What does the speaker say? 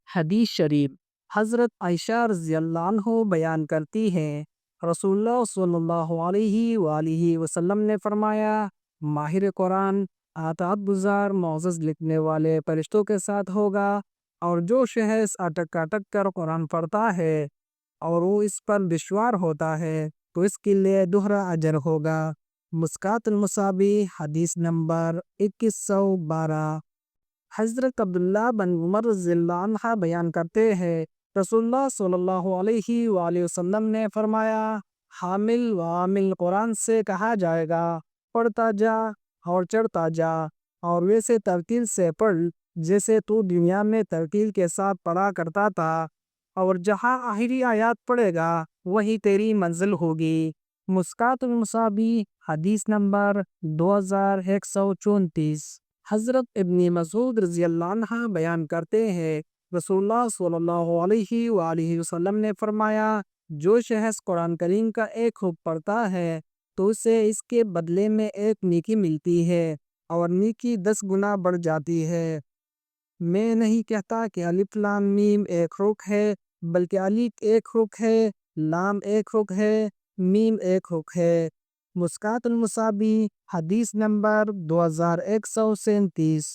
حدیث شریف حضرت عائشہ رضی اللہ عنہ بیان کرتی ہیں، رسول اللہ صلی اللہ علیہ وآلہ وسلم نے فرمایا، ماہر قرآن اطاعت گزار معزز لکھنے والے فرشتوں کے ساتھ ہوگا، اور جو شخص اٹک اٹک کر قرآن پڑھتا ہے اور وہ اس پر دشوار ہوتا ہے تو اس کے لیے دوہرا اجر ہوگا۔ مشکوٰۃ المصابیح حدیث نمبر 2112۔ حضرت عبداللہ بن عمر رضی اللہ عنہ بیان کرتے ہیں، رسول اللہ صلی اللہ علیہ وآلہ وسلم نے فرمایا، حامل و عامل قرآن سے کہا جائے گا، پڑھتا جا اور چڑھتا جا، اور ویسے ترتیل سے پڑھ جیسے تو دنیا میں ترتیل کے ساتھ پڑھا کرتا تھا، اور جہاں آخری آیات پڑھے گا وہی تیری منزل ہوگی۔ مشکوٰۃ المصابیح حدیث نمبر 2134۔ حضرت ابن مسعود رضی اللہ عنہ بیان کرتے ہیں، رسول اللہ صلی اللہ علیہ وآلہ وسلم نے فرمایا، جو شخص قرآن کریم کا ایک حرف پڑھتا ہے تو اسے اس کے بدلے میں ایک نیکی ملتی ہے، اور نیکی 10 گنا بڑھ جاتی ہے۔ میں نہیں کہتا کہ الف لام میم ایک حرف ہے، بلکہ الف ایک حرف ہے، لام ایک حرف ہے، میم ایک حرف ہے۔ مشکوٰۃ المصابیح حدیث نمبر 2137۔